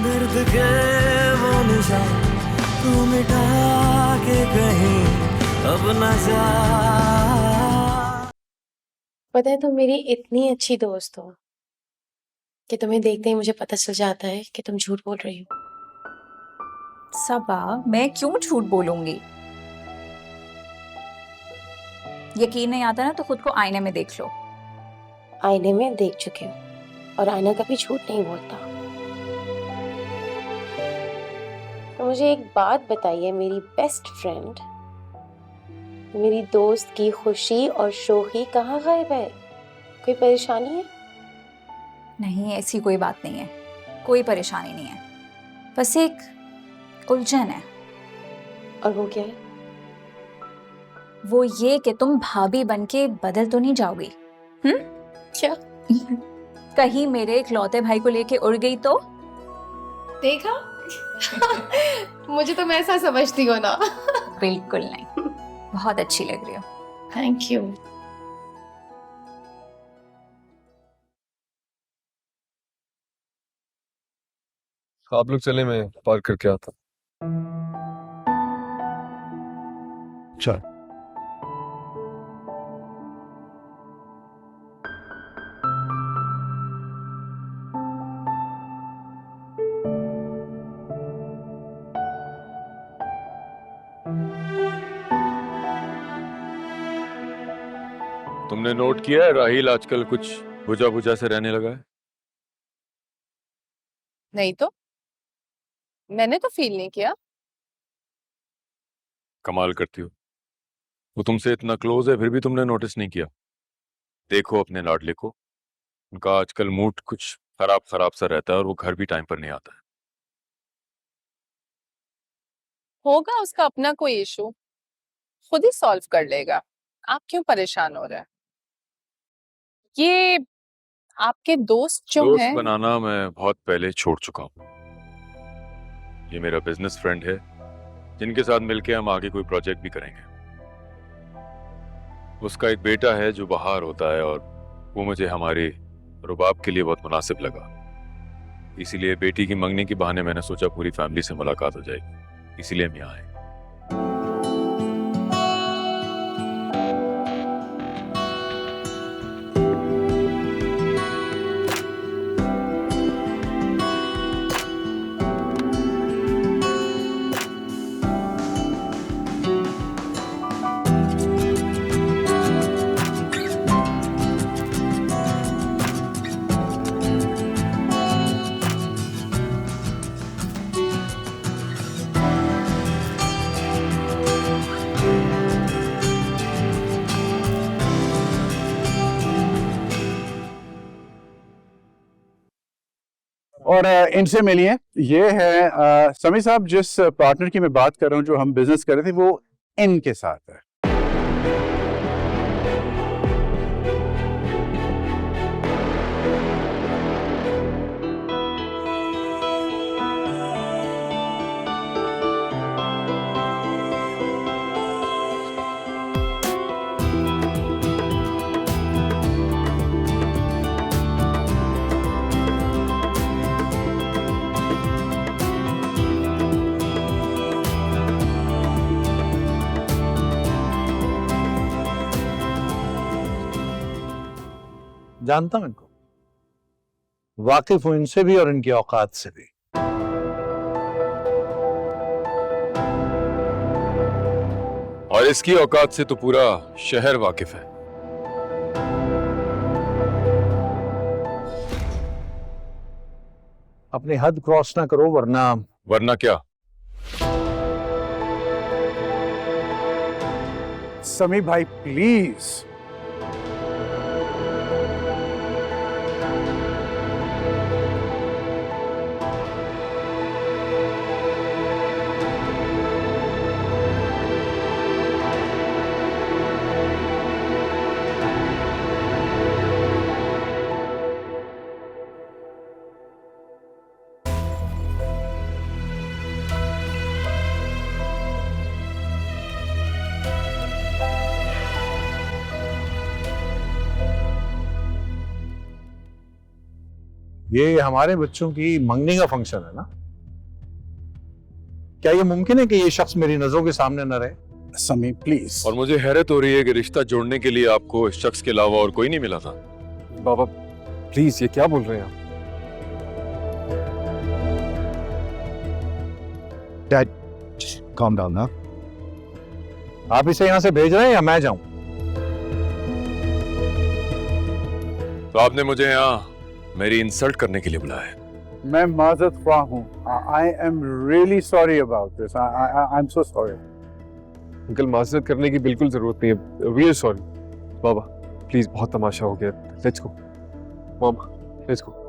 दर्द के वो निशान तू मिटा के कहीं अब न जा। पता है तुम मेरी इतनी अच्छी दोस्त हो कि तुम्हें देखते ही मुझे पता चल जाता है कि तुम झूठ बोल रही हो। सबा, मैं क्यों झूठ बोलूंगी? यकीन नहीं आता ना तो खुद को आईने में देख लो। आईने में देख चुके हो और आईना कभी झूठ नहीं बोलता। तो मुझे एक बात बताइए मेरी बेस्ट फ्रेंड, मेरी दोस्त की खुशी और शोखी कहाँ गायब है? कोई परेशानी है? नहीं, ऐसी कोई बात नहीं है, कोई परेशानी नहीं है, बस एक उलझन है। और वो क्या है? वो ये कि तुम भाभी बनके बदल तो नहीं जाओगी? क्या? कहीं मेरे इकलौते भाई को लेके उड़ गई तो? देखा? मुझे तुम ऐसा समझती हो ना। बिल्कुल नहीं, बहुत अच्छी लग रही हो। Thank you. आप लोग चले, मैं पार्क करके आता। चल। तुमने नोट किया है राहिल आजकल कुछ बुझा बुझा से रहने लगा है? नहीं तो मैंने तो फील नहीं किया। कमाल करती हो, वो तुमसे इतना क्लोज है फिर भी तुमने नोटिस नहीं किया। देखो अपने लाडले को, उनका आजकल मूड कुछ खराब खराब सा रहता है और वो घर भी टाइम पर नहीं आता है। होगा उसका अपना कोई इशू, खुद ही सॉल्व कर लेगा। आप क्यों परेशान हो रहे हैं? ये आपके दोस्त जो दोस्त हैं, बनाना मैं बहुत पहले छोड़ चुका हूँ। ये मेरा बिजनेस फ्रेंड है जिनके साथ मिलके हम आगे कोई प्रोजेक्ट भी करेंगे। उसका एक बेटा है जो बाहर होता है और वो मुझे हमारे रुबाब के लिए बहुत मुनासिब लगा, इसीलिए बेटी की मंगनी के बहाने मैंने सोचा पूरी फैमिली से मुलाकात हो जाएगी, इसीलिए हम यहाँ आए। और इनसे मिलिए। ये है समी साहब, जिस पार्टनर की मैं बात कर रहा हूँ, जो हम बिजनेस कर रहे थे, वो इनके साथ है। जानता हूं इनको, वाकिफ हूं इनसे भी और इनकी औकात से भी। और इसकी औकात से तो पूरा शहर वाकिफ है। अपनी हद क्रॉस ना करो वरना। वरना क्या? समी भाई प्लीज। ये हमारे बच्चों की मंगनी का फंक्शन है ना? क्या ये मुमकिन है कि ये शख्स मेरी नजरों के सामने न रहे? समी प्लीज। और मुझे हैरत हो रही है कि रिश्ता जोड़ने के लिए आपको इस शख्स के अलावा और कोई नहीं मिला था। बाबा प्लीज, ये क्या बोल रहे हैं आप? डैड, calm down ना। आप इसे यहां से भेज रहे हैं या मैं जाऊं? तो आपने मुझे यहाँ मेरी इंसल्ट करने के लिए बुलाया है। मैं माजरत ख्वाह हूँ। I am really sorry about this. I am so sorry. Uncle, माजरत करने की बिल्कुल जरूरत नहीं है। We are sorry. बाबा प्लीज, बहुत तमाशा हो गया। लेट्स गो मामा, लेट्स गो।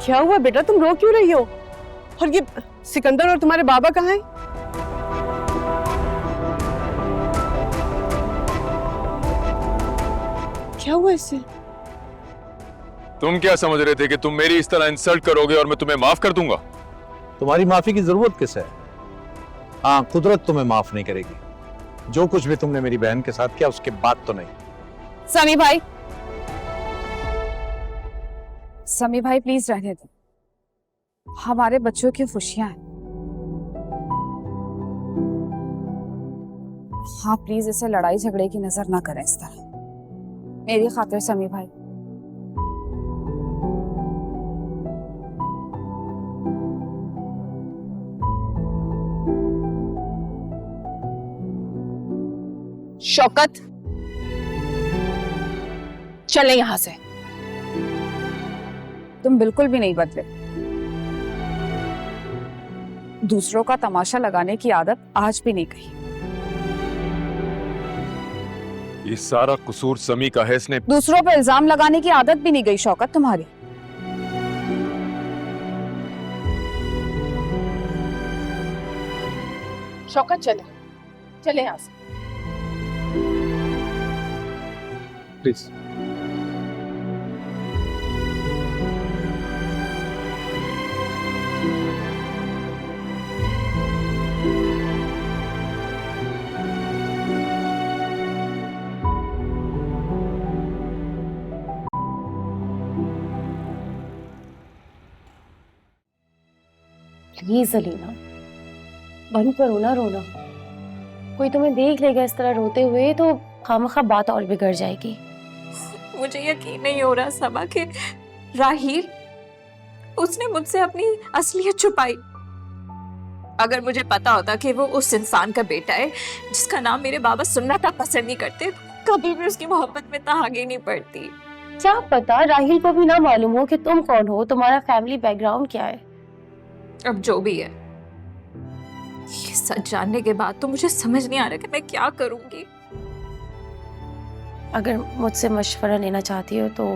क्या हुआ बेटा, तुम रो क्यों रही हो? और ये सिकंदर और तुम्हारे बाबा कहाँ हैं? क्या हुआ इससे? तुम क्या समझ रहे थे कि तुम मेरी इस तरह इंसल्ट करोगे और मैं तुम्हें माफ कर दूंगा? तुम्हारी माफी की जरूरत किस है? हाँ, कुदरत तुम्हें माफ नहीं करेगी। जो कुछ भी तुमने मेरी बहन के साथ किया उसके बाद तो नहीं। समी भाई, समी भाई प्लीज रहने दो। हमारे बच्चों की खुशियां हैं। हाँ प्लीज, इसे लड़ाई झगड़े की नजर ना करें इस तरह। मेरी खातिर समी भाई। शौकत, चले यहां से। तुम बिल्कुल भी नहीं बदले। दूसरों का तमाशा लगाने की आदत आज भी नहीं गई। ये सारा कसूर समी का है। इसने दूसरों पर इल्जाम लगाने की आदत भी नहीं गई शौकत तुम्हारी। शौकत चले, चले यहां से। प्लीज। प्लीज अलीना, बंद करो ना रोना। कोई तुम्हें देख लेगा इस तरह रोते हुए तो खामखा बात और बिगड़ जाएगी। मुझे यकीन नहीं हो रहा सबा कि राहील, उसने मुझसे अपनी असलियत छुपाई। अगर मुझे पता होता कि वो उस इंसान का बेटा है जिसका नाम मेरे बाबा सुनना तक पसंद नहीं करते, तो कभी भी उसकी मोहब्बत में इतना आगे नहीं बढ़ती। क्या पता राहील को भी ना मालूम हो कि तुम कौन हो, तुम्हारा फैमिली बैकग्राउंड क्या है। अब जो भी है, ये सच जानने के बाद तो मुझे समझ नहीं आ रहा कि मैं क्या करूंगी। अगर मुझसे मशवरा लेना चाहती हो तो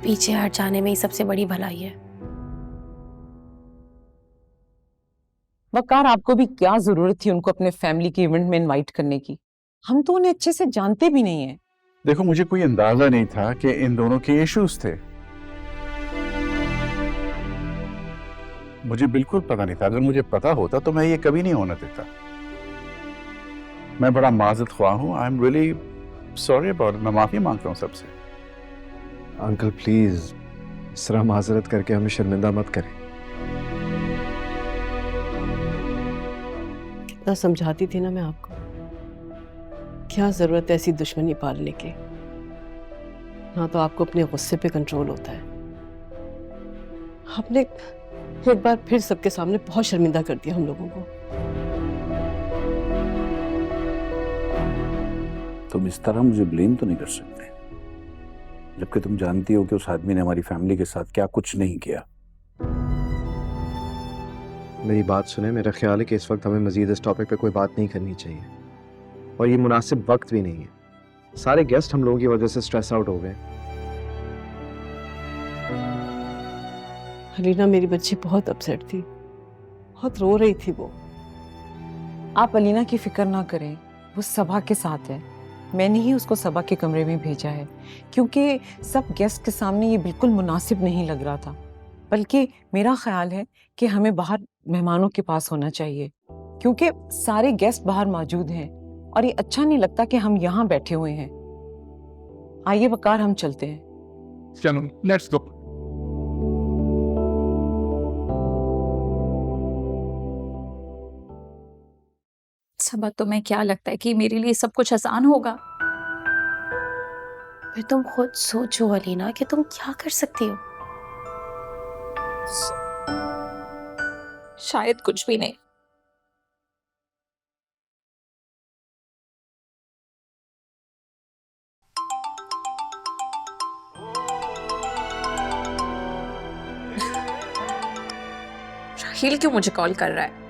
पीछे हट जाने में ही सबसे बड़ी भलाई है। वकार, आपको भी क्या जरूरत थी उनको अपने फैमिली के इवेंट में इनवाइट करने की? हम तो उन्हें अच्छे से जानते भी नहीं है। देखो, मुझे कोई अंदाजा नहीं था कि इन दोनों के इश्यूज थे। मुझे बिल्कुल पता नहीं था। अगर मुझे पता होता तो मैं ये कभी नहीं होने देता। मैं बड़ा माजरत ख्वाह हूँ। I am really sorry about. मैं माफी मांगता हूँ सबसे। अंकल प्लीज, इस तरह माजरत करके हमें शर्मिंदा मत करें। कितना समझाती थी ना मैं आपको, क्या जरूरत है ऐसी दुश्मनी पालने की। ना तो आपको अपने गुस्से पे कंट्रोल होता है। आपने एक बार फिर सबके सामने बहुत शर्मिंदा कर दिया हम लोगों को। तुम इस तरह मुझे ब्लेम तो नहीं कर सकते, जबकि तुम जानती हो कि उस आदमी ने हमारी फैमिली के साथ क्या कुछ नहीं किया। मेरी बात सुने, मेरा ख्याल है कि इस वक्त हमें मजीद इस टॉपिक पे कोई बात नहीं करनी चाहिए, और ये मुनासिब वक्त भी नहीं है। सारे गेस्ट हम लोगों की वजह से स्ट्रेस आउट हो गए। अलीना, मेरी बच्ची बहुत अपसेट थी। बहुत रो रही थी वो। आप अलीना की फिक्र ना करें, वो सबा के साथ है। मैंने ही उसको सबा के कमरे में भेजा है क्योंकि सब गेस्ट के सामने ये बिल्कुल मुनासिब नहीं लग रहा था। बल्कि मेरा ख्याल है कि हमें बाहर मेहमानों के पास होना चाहिए क्योंकि सारे गेस्ट बाहर मौजूद हैं और ये अच्छा नहीं लगता कि हम यहाँ बैठे हुए हैं। आइए वकार, हम चलते हैं। चलो लेट्स गो। सबा, तुम्हें क्या लगता है कि मेरे लिए सब कुछ आसान होगा? फिर तुम खुद सोचो अलीना कि तुम क्या कर सकती हो। शायद कुछ भी नहीं। राहिल क्यों मुझे कॉल कर रहा है?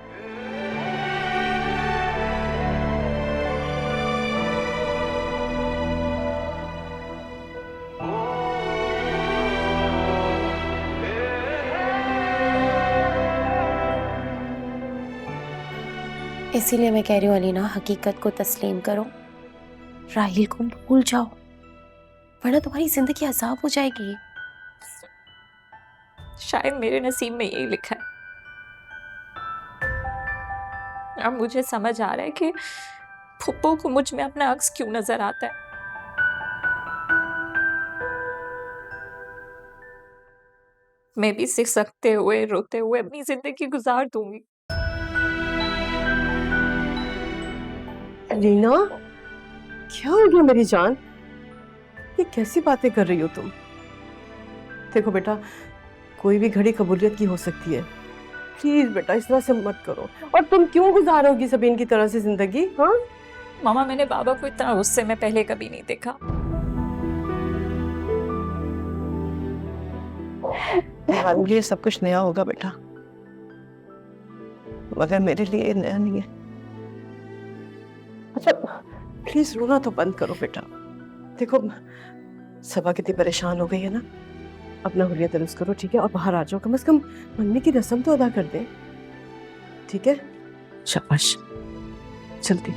इसीलिए मैं कह रही हूँ अलीना, हकीकत को तस्लीम करो, राहिल को भूल जाओ, वरना तुम्हारी जिंदगी अजाब हो जाएगी। शायद मेरे नसीब में यही लिखा है। अब मुझे समझ आ रहा है कि फुप्पो को मुझ में अपना अक्स क्यों नजर आता है। मैं भी सिसकते हुए रोते हुए अपनी जिंदगी गुजार दूंगी। अलीना, क्या हो गया मेरी जान? ये कैसी बातें कर रही हो तुम? देखो बेटा, कोई भी घड़ी कबूलियत की हो सकती है। प्लीज बेटा इस तरह से मत करो। और तुम क्यों गुजारोगी सबीन की तरह से जिंदगी? हाँ मामा, मैंने बाबा को इतना गुस्से में पहले कभी नहीं देखा। मेरे लिए सब कुछ नया होगा बेटा, मगर मेरे लिए नया नहीं है। अच्छा प्लीज रोना तो बंद करो बेटा। देखो सबा कितनी परेशान हो गई है ना, अपना हुलिया दुरुस्त करो, ठीक है? और बाहर आ जाओ, कम से कम मंगनी की रस्म तो अदा कर दे, ठीक है? शाबाश, चलती।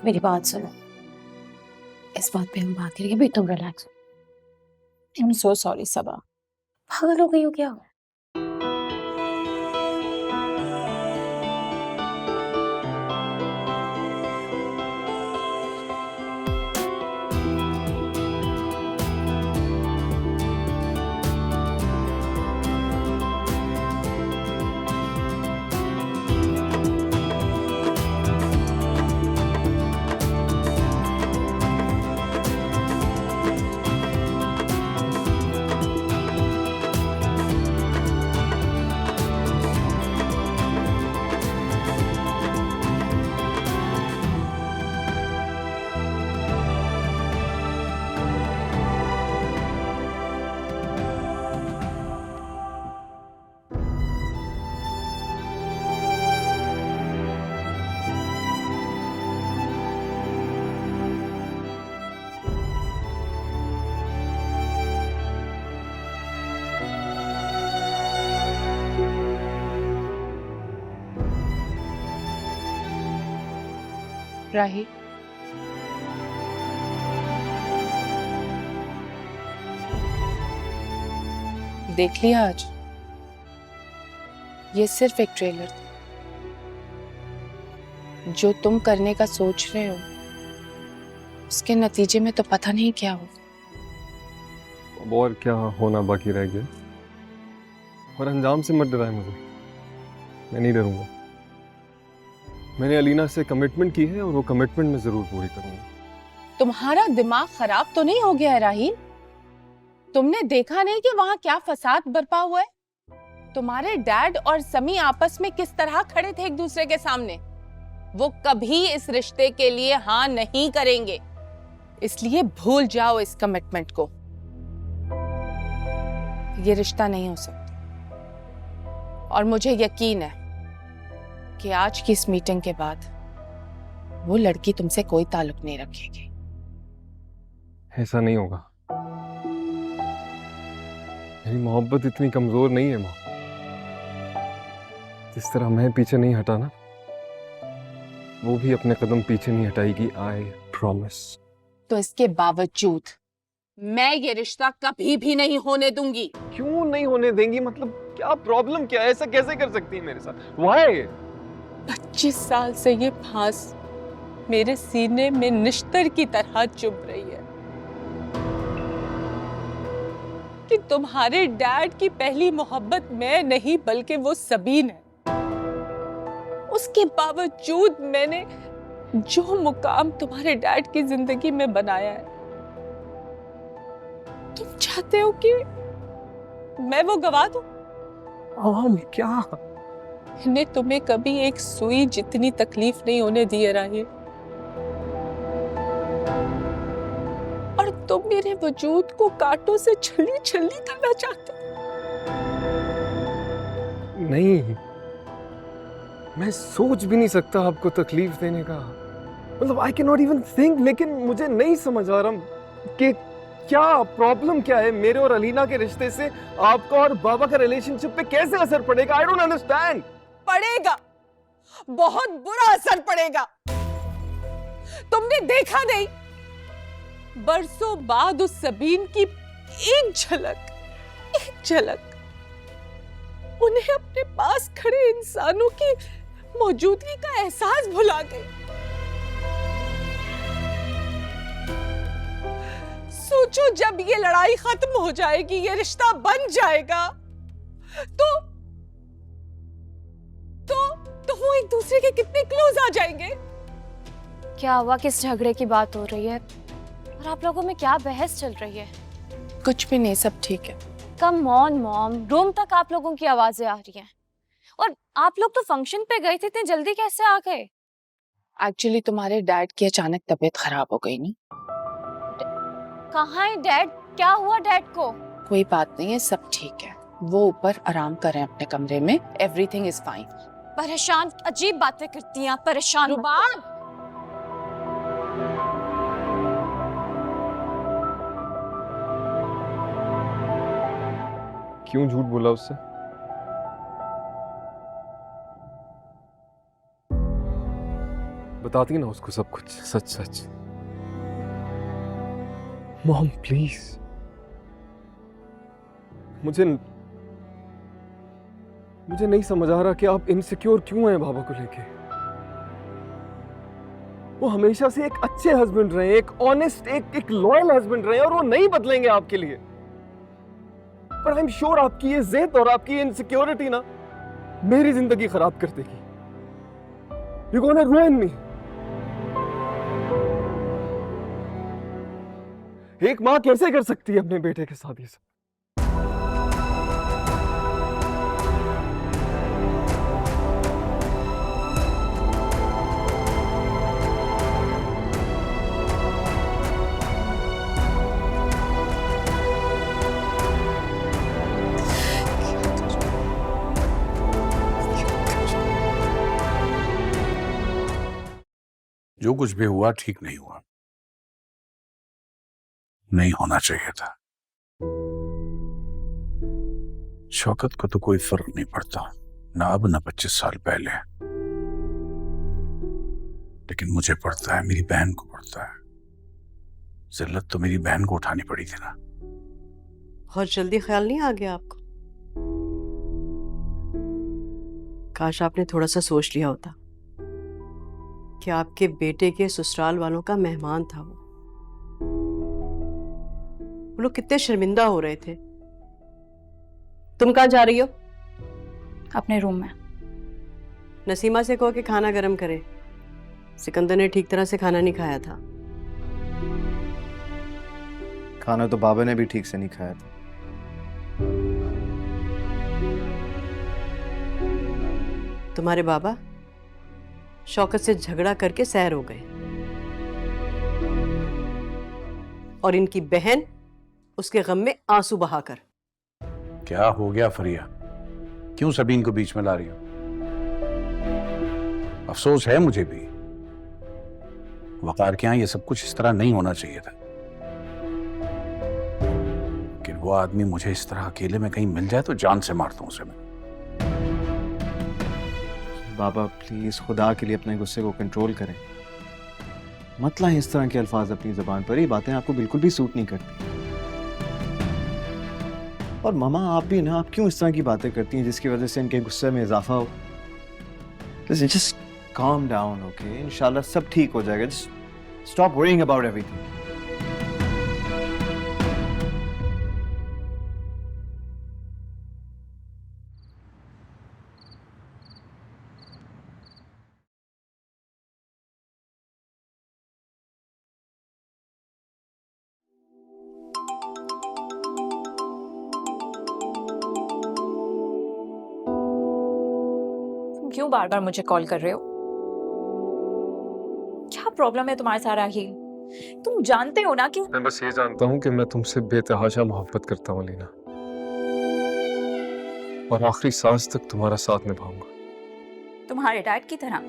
मेरी बात सुनो, इस बात पे हम बात करेंगे। भाई तुम relax. I am so sorry Saba. पागल हो गई हो क्या? राही, देख लिया आज? ये सिर्फ एक ट्रेलर था। जो तुम करने का सोच रहे हो उसके नतीजे में तो पता नहीं क्या हो। अब और क्या होना बाकी रह गया? और अंजाम से मत डराए मुझे, मैं नहीं डरूंगा। मैंने अलीना से कमिटमेंट की है और वो कमिटमेंट मैं जरूर पूरी करूंगा। तुम्हारा दिमाग खराब तो नहीं हो गया है राहील? तुमने देखा नहीं कि वहां क्या फसाद बरपा हुआ है? तुम्हारे डैड और समी आपस में किस तरह खड़े थे एक दूसरे के सामने। वो कभी इस रिश्ते के लिए हाँ नहीं करेंगे, इसलिए भूल जाओ इस कमिटमेंट को। ये रिश्ता नहीं हो सकता। और मुझे यकीन है कि आज की इस मीटिंग के बाद वो लड़की तुमसे कोई ताल्लुक नहीं रखेगी। ऐसा नहीं होगा। मेरी मोहब्बत इतनी कमजोर नहीं है माँ। जिस तरह मैं पीछे नहीं हटा ना, वो भी अपने कदम पीछे नहीं हटाएगी। I promise. तो इसके बावजूद मैं ये रिश्ता कभी भी नहीं होने दूंगी। क्यों नहीं होने देंगी? मतलब क्या प्रॉब्लम क्या है? ऐसा कैसे कर सकती है मेरे साथ? व्हाई? 25 साल से ये फांस मेरे सीने में निश्तर की तरह चुभ रही है कि तुम्हारे डैड की पहली मोहब्बत मैं नहीं बल्कि वो सबीन है। उसके बावजूद मैंने जो मुकाम तुम्हारे डैड की जिंदगी में बनाया है, तुम चाहते हो कि मैं वो गवा दूं? क्या? ने तुम्हें कभी एक सुई जितनी तकलीफ नहीं होने दी है राही, और तुम मेरे वजूद को कांटों से छली छली करना चाहते हो। नहीं, मैं सोच भी नहीं सकता आपको तकलीफ देने का। मतलब I can not even think. लेकिन मुझे नहीं समझ आ रहा कि क्या प्रॉब्लम क्या है मेरे और अलीना के रिश्ते से आपका और बाबा का रिलेशनशिप पे कैसे असर पड़ेगा? I don't understand. पड़ेगा, बहुत बुरा असर पड़ेगा। तुमने देखा नहीं, बरसों बाद उस सबीन की एक झलक उन्हें अपने पास खड़े इंसानों की मौजूदगी का एहसास भुला गई। सोचो, जब ये लड़ाई खत्म हो जाएगी, ये रिश्ता बन जाएगा, तो वो एक दूसरे के कितने क्लोज आ जाएंगे। क्या हुआ? किस झगड़े की बात हो रही है और आप लोगों में क्या बहस चल रही है? कुछ भी नहीं, सब ठीक है। कम ऑन मॉम, रूम तक आप लोगों की आवाजें आ रही हैं। और आप लोग तो फंक्शन पे गए थे, इतने जल्दी कैसे आ गए? एक्चुअली तुम्हारे डैड की अचानक तबीयत खराब हो गई नी। कहाँ है डैड? क्या हुआ डैड को? कोई बात नहीं है, सब ठीक है। वो ऊपर आराम कर रहे हैं अपने कमरे में। Everything is fine. परेशान, अजीब बातें करती हैं आप। परेशान रुबाब, क्यों झूठ बोला उससे? बताती ना उसको सब कुछ, सच सच। मॉम प्लीज, मुझे नहीं समझ आ रहा कि आप इनसिक्योर क्यों हैं बाबा को लेके। वो हमेशा से एक अच्छे हस्बैंड रहे, एक ऑनेस्ट, एक लॉयल हस्बैंड रहे, और वो नहीं बदलेंगे आपके लिए। पर आई एम श्योर आपकी ये जिद और आपकी ये इनसिक्योरिटी ना मेरी जिंदगी खराब कर देगी। यू गोना रुइन मी। एक माँ कैसे कर सकती है अपने बेटे के साथ ये सब? जो कुछ भी हुआ ठीक नहीं हुआ, नहीं होना चाहिए था। शौकत को तो कोई फर्क नहीं पड़ता, ना अब ना 25 साल पहले, लेकिन मुझे पड़ता है, मेरी बहन को पड़ता है। जिल्लत तो मेरी बहन को उठानी पड़ी थी ना। बहुत जल्दी ख्याल नहीं आ गया आपको? काश आपने थोड़ा सा सोच लिया होता कि आपके बेटे के ससुराल वालों का मेहमान था वो लोग कितने शर्मिंदा हो रहे थे। तुम कहाँ जा रही हो? अपने रूम में। नसीमा से कहो कि खाना गर्म करे। सिकंदर ने ठीक तरह से खाना नहीं खाया था। खाना तो बाबा ने भी ठीक से नहीं खाया था। तुम्हारे बाबा शौकत से झगड़ा करके सैर हो गए, और इनकी बहन उसके गम में आंसू बहाकर। क्या हो गया फरिया? क्यों सबीन को बीच में ला रही हो? अफसोस है मुझे भी, वकार के यहां ये सब कुछ इस तरह नहीं होना चाहिए था, लेकिन वो आदमी मुझे इस तरह अकेले में कहीं मिल जाए तो जान से मार दूं उसे मैं। बाबा प्लीज खुदा के लिए अपने गुस्से को कंट्रोल करें, मत लाएं इस तरह के अल्फाज अपनी जुबान पर, ये बातें आपको बिल्कुल भी सूट नहीं करती। और मामा आप भी ना, आप क्यों इस तरह की बातें करती हैं जिसकी वजह से इनके गुस्से में इजाफा हो? Just calm down, okay? इंशाल्लाह सब ठीक हो जाएगा। Just stop worrying about everything. तुम क्यों बार बार मुझे कॉल कर रहे हो? क्या प्रॉब्लम है तुम्हारे साथ राहील? तुम जानते हो ना कि मैं बस ये जानता हूँ कि मैं तुमसे बेतहाशा मोहब्बत करता हूँ अलीना, और आखिरी सांस तक तुम्हारा साथ निभाऊंगा। तुम्हारे डैड की तरह,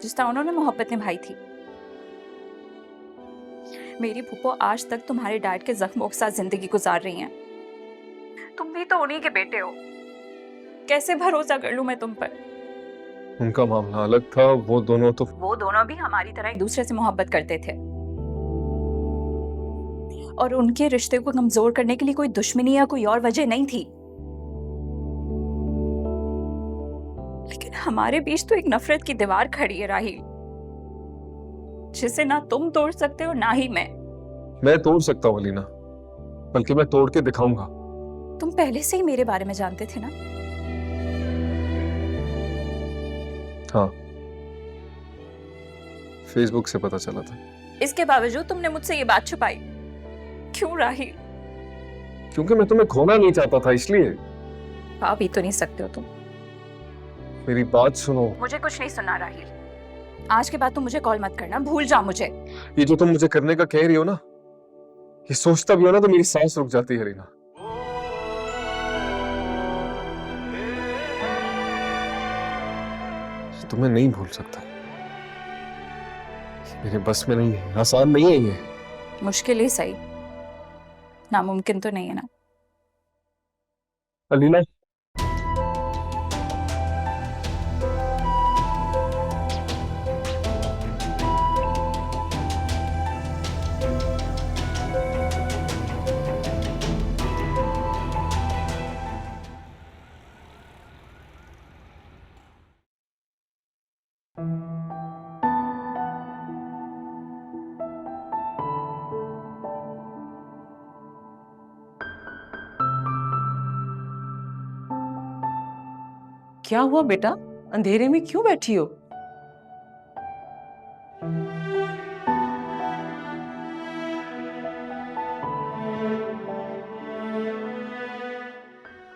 जिस तरह उन्होंने मोहब्बत निभाई थी। मेरी फूफो आज तक तुम्हारे डैड के जख्मों के साथ जिंदगी गुजार रही हैं। तुम भी तो उन्हीं के बेटे हो, कैसे भरोसा कर लूं मैं तुम पर? उनका मामला अलग था, वो दोनों भी हमारी तरह एक दूसरे से मोहब्बत करते थे, और उनके रिश्ते को कमजोर करने के लिए कोई दुश्मनी या कोई और वजह नहीं थी। लेकिन हमारे बीच तो एक नफरत की दीवार खड़ी है राहील, जिसे ना तुम तोड़ सकते हो ना ही मैं तोड़ सकता हूँ अलीना, बल्कि मैं तोड़ के दिखाऊंगा। तुम पहले से ही मेरे बारे में जानते थे ना? हाँ, फेसबुक से पता चला था। इसके बावजूद तुमने मुझसे ये बात छुपाई क्यों राहील? क्योंकि मैं तुम्हें खोना नहीं चाहता था, इसलिए। पा भी तो नहीं सकते हो तुम। मेरी बात सुनो। मुझे कुछ नहीं सुनना राहील। आज के बाद तुम मुझे कॉल मत करना, भूल जाओ मुझे। ये जो तुम मुझे करने का कह रही हो ना, ये सोचता भी हो ना तो मेरी सांस रुक जाती है अलीना। तुम्हें नहीं भूल सकता, मेरे बस में नहीं है, आसान नहीं है ये। मुश्किल ही सही, नामुमकिन तो नहीं है ना अलीना। क्या हुआ बेटा, अंधेरे में क्यों बैठी हो?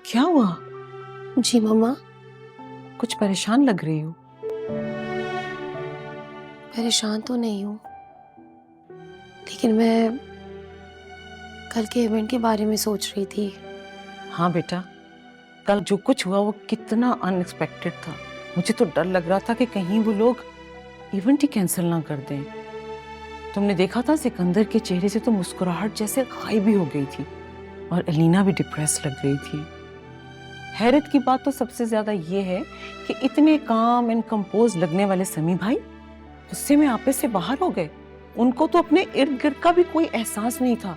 क्या हुआ? जी मम्मा। कुछ परेशान लग रही हो। परेशान तो नहीं हूँ, लेकिन मैं कल के इवेंट के बारे में सोच रही थी। हाँ बेटा, कल जो कुछ हुआ वो कितना अनएक्सपेक्टेड था। मुझे तो डर लग रहा था कि कहीं वो लोग इवेंट ही कैंसिल ना कर दें। तुमने देखा था सिकंदर के चेहरे से तो मुस्कुराहट जैसे गायब ही हो गई थी, और अलीना भी डिप्रेस लग रही थी। हैरत की बात तो सबसे ज्यादा ये है कि इतने काम एंड कंपोज लगने वाले समी भाई गुस्से में आपस से बाहर हो गए। उनको तो अपने इर्द गिर्द का भी कोई एहसास नहीं था।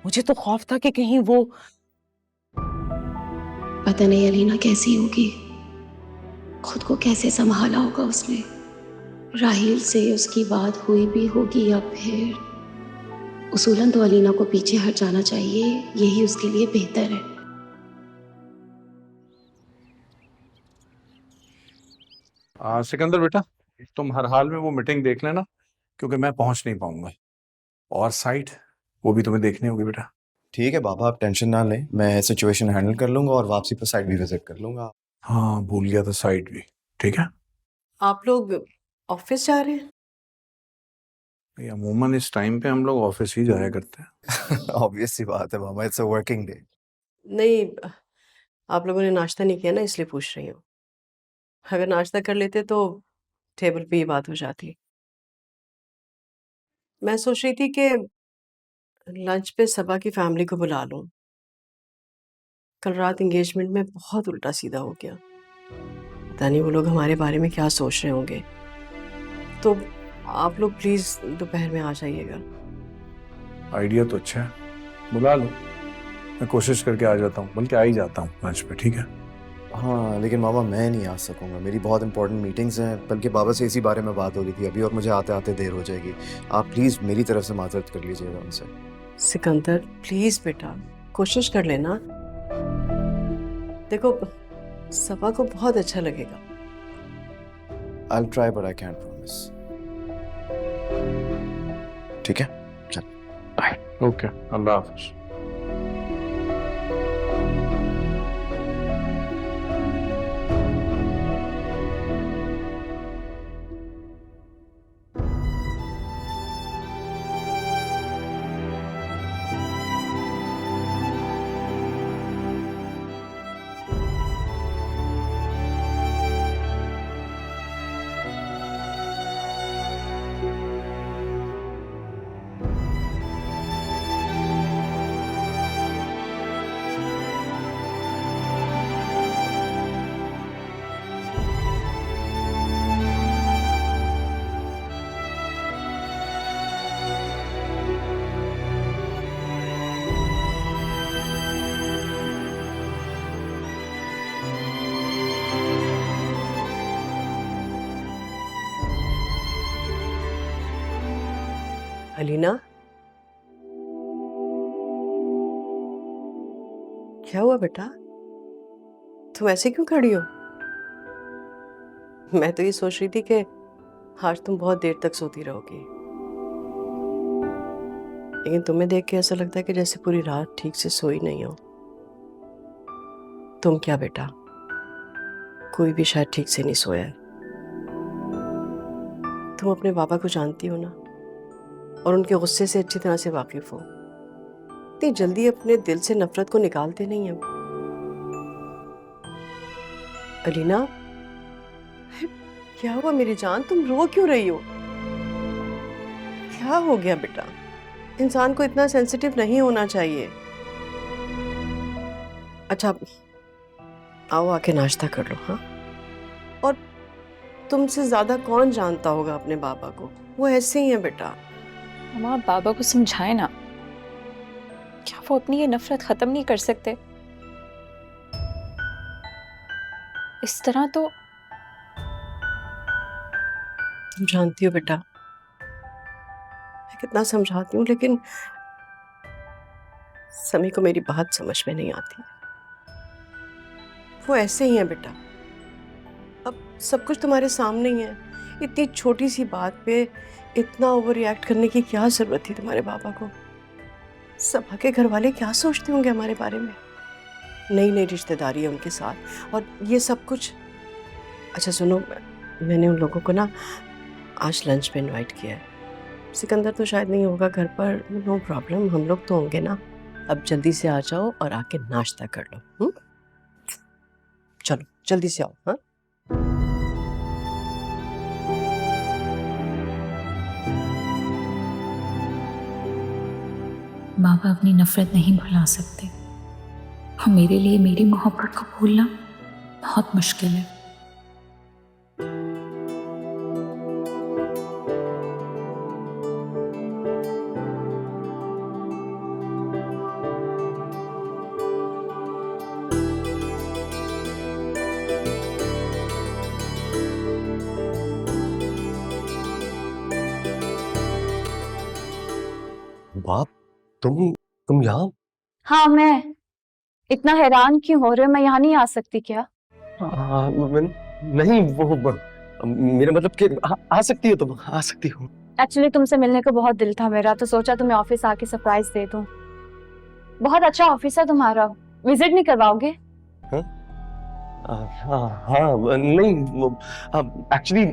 मुझे तो खौफ था कि कहीं वो, पता नहीं अलीना कैसी होगी, खुद को कैसे संभाला होगा उसने। राहील से उसकी बात हुई भी होगी या फिर उसूलन तो अलीना को पीछे हट जाना चाहिए, यही उसके लिए बेहतर है। सिकंदर बेटा, तुम हर हाल में वो मीटिंग देख लेना, क्योंकि मैं पहुंच नहीं पाऊंगा। और साइट वो भी तुम्हें देखनी होगी बेटा। ठीक है बाबा, आप टेंशन ना लें, मैं सिचुएशन हैंडल कर लूंगा और वापसी पर साइट भी विजिट कर लूंगा। हाँ, भूल गया था, साइट भी। ठीक है। आप लोग ऑफिस जा रहे हैं? ये अमूमन इस टाइम पे हम लोग ऑफिस ही जाया करते हैं। ऑब्वियस सी बात है मामा, इट्स अ वर्किंग डे। नहीं, आप लोगों ने नाश्ता नहीं किया ना, इसलिए पूछ रही हूँ। अगर नाश्ता कर लेते तो टेबल पे ये बात हो जाती। मैं सोच रही थी कि लंच पे सबा की फैमिली को बुला लूं। कल रात एंगेजमेंट में बहुत उल्टा सीधा हो गया। पता नहीं वो लोग हमारे बारे में क्या सोच रहे होंगे। तो आप लोग प्लीज दोपहर में आ जाइएगा। आइडिया तो अच्छा है, बुला लो। मैं कोशिश करके आ जाता हूँ, बल्कि आ ही जाता हूँ लंच पे, ठीक है? हाँ लेकिन मामा मैं नहीं आ सकूंगा, मेरी बहुत इंपॉर्टेंट मीटिंग्स हैं, बल्कि बाबा से इसी बारे में बात हो रही थी अभी, और मुझे आते आते देर हो जाएगी। आप प्लीज़ मेरी तरफ से माजरत कर लीजिएगा उनसे। सिकंदर प्लीज बेटा कोशिश कर लेना। देखो सबा को बहुत अच्छा लगेगा। I'll try but I can't promise. ठीक है, चल बाय। ओके, अल्लाह हाफिज। अलीना क्या हुआ बेटा, तुम ऐसे क्यों खड़ी हो? मैं तो ये सोच रही थी कि आज तुम बहुत देर तक सोती रहोगी, लेकिन तुम्हें देख के ऐसा लगता है कि जैसे पूरी रात ठीक से सोई नहीं हो। तुम क्या बेटा, कोई भी शायद ठीक से नहीं सोया है। तुम अपने पापा को जानती हो ना, और उनके गुस्से से अच्छी तरह से वाकिफ हो। इतनी जल्दी अपने दिल से नफरत को निकालते नहीं हैं। अलीना क्या हुआ मेरी जान, तुम रो क्यों रही हो? क्या हो गया बेटा? इंसान को इतना सेंसिटिव नहीं होना चाहिए। अच्छा आओ आके नाश्ता कर लो। हाँ, और तुमसे ज्यादा कौन जानता होगा अपने बाबा को, वो ऐसे ही हैं बेटा। माँ बाबा को समझाए ना, क्या वो अपनी ये नफरत खत्म नहीं कर सकते? इस तरह तो तुम जानती हो बेटा मैं कितना समझाती हूँ, लेकिन समी को मेरी बात समझ में नहीं आती। वो ऐसे ही है बेटा। अब सब कुछ तुम्हारे सामने ही है। इतनी छोटी सी बात पे इतना ओवर रिएक्ट करने की क्या जरूरत थी तुम्हारे पापा को? सभा के घर वाले क्या सोचते होंगे हमारे बारे में? नई नई रिश्तेदारी है उनके साथ और ये सब कुछ। अच्छा सुनो, मैंने उन लोगों को ना आज लंच पे इनवाइट किया है। सिकंदर तो शायद नहीं होगा घर पर, नो प्रॉब्लम, हम लोग तो होंगे ना। अब जल्दी से आ जाओ और आके नाश्ता कर लो। चलो जल्दी से आओ। हाँ बाबा अपनी नफरत नहीं भुला सकते, और मेरे लिए मेरी मोहब्बत को भूलना बहुत मुश्किल है। बाप तुम यहाँ? हाँ मैं इतना हैरान क्यों हो रहे हो? मैं यहाँ नहीं आ सकती क्या? नहीं वो मेरा मतलब कि आ सकती हो, तुम आ सकती हो। एक्चुअली तुमसे मिलने को बहुत दिल था मेरा, तो सोचा तुम्हें ऑफिस आके सरप्राइज दे दूं। बहुत अच्छा ऑफिस है तुम्हारा, विजिट नहीं करवाओगे? हाँ नहीं वो एक्चुअली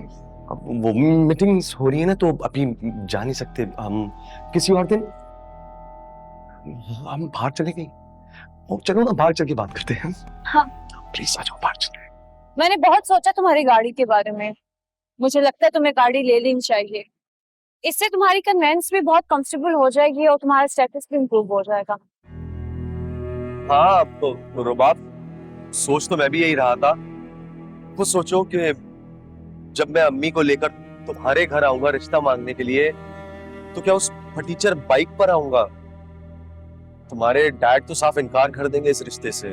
वो मीटिंग्स हो रही है ना, तो अभी जा नहीं सकते। हम किसी और दिन हम बाहर चले गए। चलो ना बाहर चल के बात करते हैं। हाँ प्लीज आ जाओ, बाहर चलते हैं। मैंने बहुत सोचा तुम्हारी गाड़ी के बारे में, मुझे लगता है तुम्हें गाड़ी ले लेनी चाहिए। इससे तुम्हारी कन्वेंस भी बहुत कंफर्टेबल हो जाएगी और तुम्हारा स्टेटस भी इम्प्रूव हो जाएगा। हाँ तो रुबाब, सोच तो मैं भी यही रहा था। वो सोचो कि जब मैं अम्मी को लेकर तुम्हारे घर आऊंगा रिश्ता मांगने के लिए, तो क्या उस फटीचर बाइक पर आऊंगा? तुम्हारे डैड तो साफ इनकार कर देंगे इस रिश्ते से।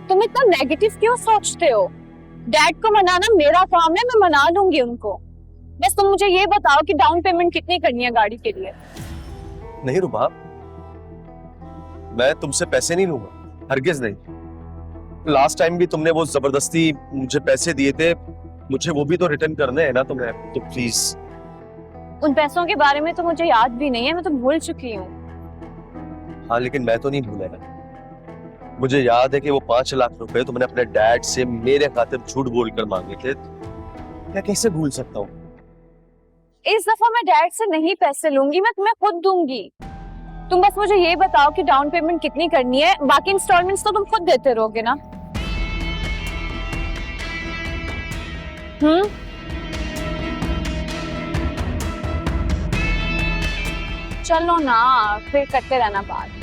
तुम इतना नेगेटिव क्यों सोचते हो? डैड को मनाना मेरा काम है, मैं मना लूंगी उनको। बस तुम मुझे ये बताओ कि डाउन पेमेंट कितनी करनी है गाड़ी के लिए? नहीं रुबाब, मैं तुमसे पैसे नहीं लूंगा, हरगिज नहीं। लास्ट टाइम भी तुमने वो जबरदस्ती मुझे पैसे दिए थे, मुझे वो भी तो रिटर्न करने हैं ना तुम्हें, तो प्लीज। उन पैसों के बारे में तो मुझे याद भी नहीं है, मैं तो भूल चुकी हूँ। हाँ लेकिन मैं तो नहीं भूला ना। मुझे याद है कि वो 5 लाख रुपए तुमने अपने डैड से मेरे खातिर झूठ बोलकर मांगे थे। मैं कैसे भूल सकता हूँ? इस दफा मैं डैड से नहीं पैसे लूंगी, मैं तुम्हें खुद दूंगी। तुम बस मुझे ये बताओ कि डाउन पेमेंट कितनी करनी है, बाकी इंस्टॉलमेंट्स तो तुम खुद देते रहोगे ना? चलो ना, फिर करते रहना बात।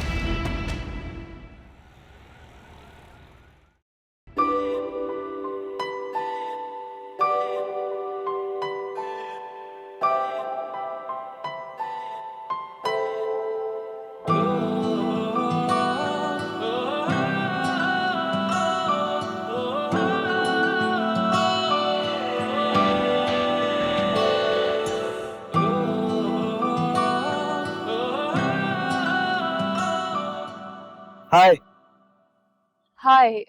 हाय। हाय,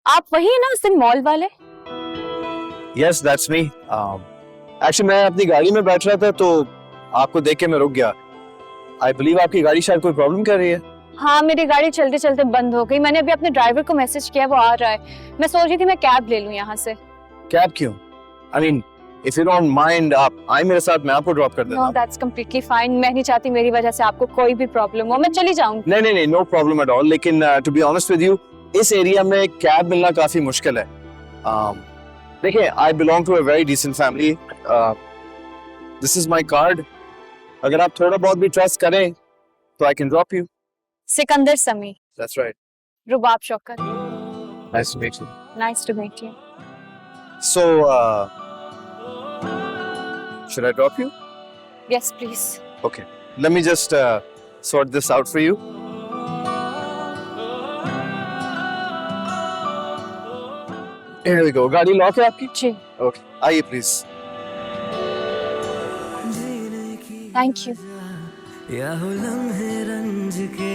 आप वही है ना उस दिन मॉल वाले? Yes that's me. एक्चुअली मैं अपनी गाड़ी में बैठ रहा था तो आपको देख के मैं रुक गया। आई बिलीव आपकी गाड़ी शायद कोई प्रॉब्लम कर रही है। हाँ, मेरी गाड़ी चलते चलते बंद हो गई। मैंने अभी अपने ड्राइवर को मैसेज किया, वो आ रहा है। मैं सोच रही थी मैं कैब ले लूं यहाँ से। कैब क्यों? I mean if you don't mind आप आए मेरे साथ, मैं आपको ड्रॉप कर देता नो हूं। That's completely fine. मैं नहीं चाहती मेरी वजह से आपको कोई भी प्रॉब्लम हो, मैं चली जाऊंगी। नहीं नहीं नहीं, नो प्रॉब्लम एट ऑल। लेकिन to be honest with you, इस एरिया में कैब मिलना काफी मुश्किल है। देखिए, I belong to a very decent family. This is my card. अगर आप थोड़ा बहुत भी ट्रस्ट करें तो I can drop you. Sikandar Sami. That's right. Rubab Shaukat. Nice to meet you. Nice to meet you. So should I drop you? Yes, please. Okay. Let me just sort this out for you. Here we go. गाड़ी lock है आपकी? जी। Okay. आइए please. Thank you. या हो लम्हे रंज के,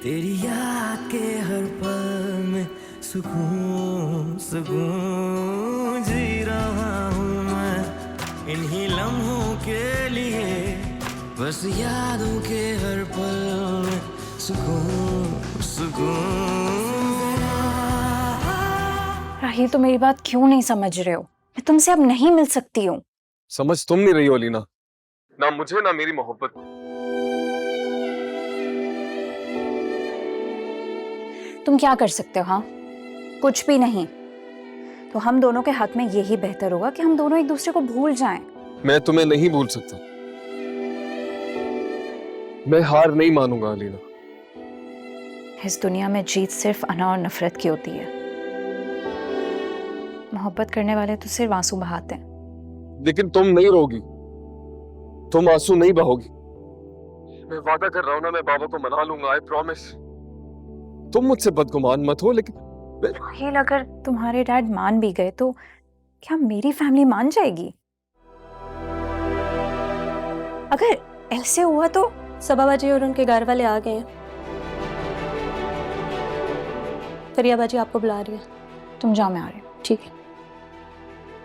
तेरी याद के हर पल में सुकून सुकून जी रहा हूँ मैं इन्हीं लम्हों के लिए, बस यादों के हर पल में सुकून सुकून। राही, तो मेरी बात क्यों नहीं समझ रहे हो? मैं तुमसे अब नहीं मिल सकती हूँ। समझ तुम नहीं रही हो अलीना, ना मुझे ना मेरी मोहब्बत। तुम क्या कर सकते हो? हाँ, कुछ भी नहीं। तो हम दोनों के हाथ में यही बेहतर होगा कि हम दोनों एक दूसरे को भूल जाएं। मैं तुम्हें नहीं भूल सकता। मैं हार नहीं मानूंगा अलीना। इस दुनिया में जीत सिर्फ अना और नफरत की होती है। मोहब्बत करने वाले तो सिर्फ आंसू बहाते हैं। लेकिन तुम नहीं रोगी, तुम आंसू नहीं बहोगी। मैं वादा कर रहा हूं ना, मैं बाबा को मना लूंगा, आई प्रॉमिस। तुम मुझसे बदगुमान मत हो, लेकिन राहील, अगर तुम्हारे डैड मान भी गए तो क्या मेरी फैमिली मान जाएगी? अगर ऐसे हुआ तो सबा जी और उनके घर वाले आ गए हैं। फरिया बाजी आपको बुला रही है। तुम जाओ, मैं आ रही हूँ। ठीक है।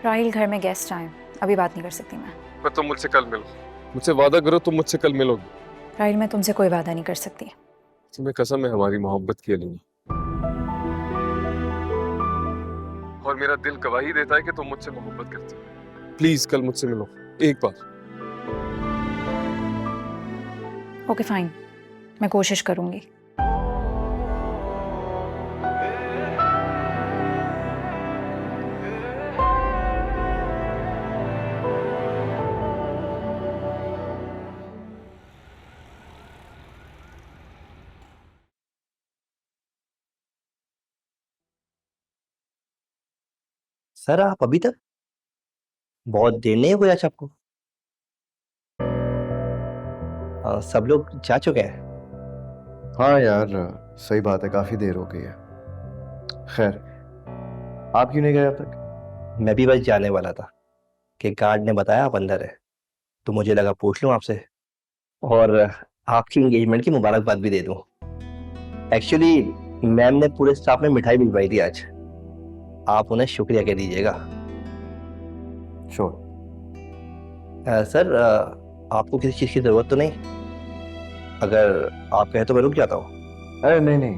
राहील, घर में गेस्ट आए, अभी बात नहीं कर सकती मैं। पर तुम मुझसे कल मिलो, मुझसे वादा करो तुम मुझसे कल मिलोगी। राहील, मैं तुमसे कोई वादा नहीं कर सकती। तुम्हें कसम है हमारी मोहब्बत की अलीना, और मेरा दिल गवाही देता है कि तुम मुझसे मोहब्बत करती हो। प्लीज कल मुझसे मिलो एक बार। ओके फाइन, मैं कोशिश करूंगी। सर आप अभी तक? बहुत देर नहीं हो गई आज आपको? सब लोग जा चुके हैं? हाँ यार, सही बात है, काफी देर हो गई है। खैर, आप क्यों नहीं गए अब तक? मैं भी बस जाने वाला था कि गार्ड ने बताया आप अंदर है, तो मुझे लगा पूछ लूं आपसे और आपकी एंगेजमेंट की मुबारकबाद भी दे दूं। एक्चुअली मैम ने पूरे स्टाफ में मिठाई भिजवाई थी आज, आप उन्हें शुक्रिया कह दीजिएगा। श्योर। सर आपको किसी चीज़ की ज़रूरत तो नहीं? अगर आप कहें तो मैं रुक जाता हूँ। अरे नहीं नहीं,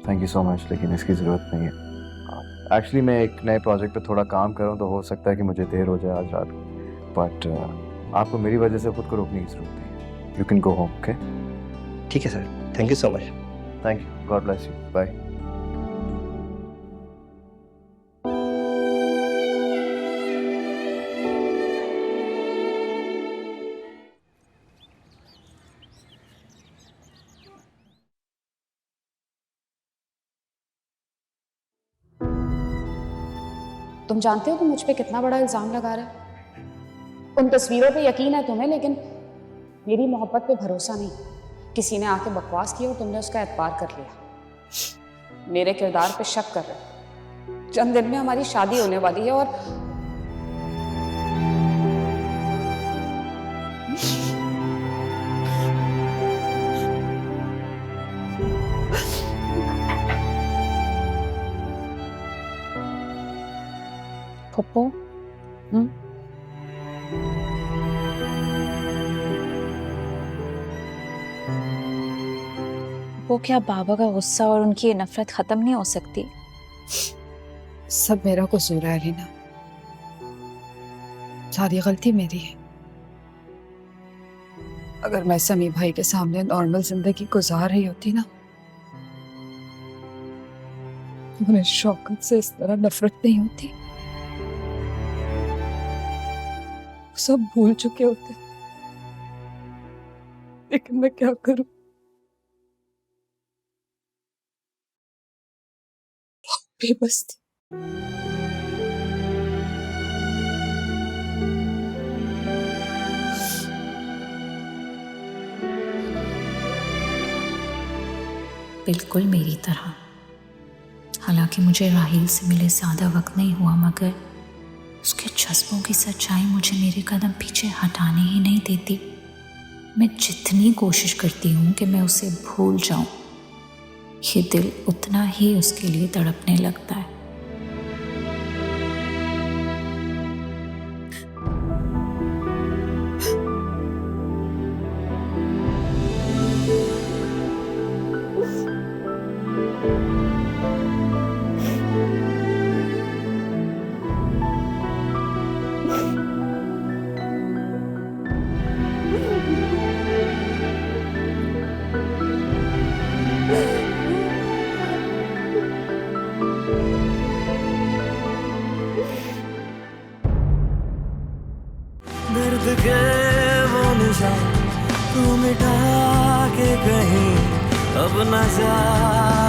थैंक यू सो मच, लेकिन इसकी ज़रूरत नहीं है। एक्चुअली मैं एक नए प्रोजेक्ट पे थोड़ा काम कर रहा हूँ, तो हो सकता है कि मुझे देर हो जाए आज रात, बट आपको मेरी वजह से खुद को रोकने की ज़रूरत नहीं है। You can go home, okay? ठीक है sir, thank you so much. Thank you, God bless you, bye. तुम जानते हो कि मुझ पे कितना बड़ा इल्जाम लगा रहा है? उन तस्वीरों पे यकीन है तुम्हें, लेकिन मेरी मोहब्बत पे भरोसा नहीं। किसी ने आके बकवास किया और तुमने उसका एतबार कर लिया। मेरे किरदार पे शक कर रहे हो। चंद दिन में हमारी शादी होने वाली है और पप्पू, वो क्या बाबा का गुस्सा और उनकी ये नफरत खत्म नहीं हो सकती? सब मेरा कसूर है अलीना, सारी गलती मेरी है। अगर मैं समी भाई के सामने नॉर्मल जिंदगी गुजार रही होती ना, तो उन्हें शौकत से इस तरह नफरत नहीं होती। सब भूल चुके होते, लेकिन मैं क्या करूं? बेबस थी। बिल्कुल मेरी तरह। हालांकि मुझे राहिल से मिले ज़्यादा वक्त नहीं हुआ, मगर उसके जज्बों की सच्चाई मुझे मेरे कदम पीछे हटाने ही नहीं देती। मैं जितनी कोशिश करती हूँ कि मैं उसे भूल जाऊँ, ये दिल उतना ही उसके लिए तड़पने लगता है। दर्द के वो निशान तू मिटा के कहीं अब न जा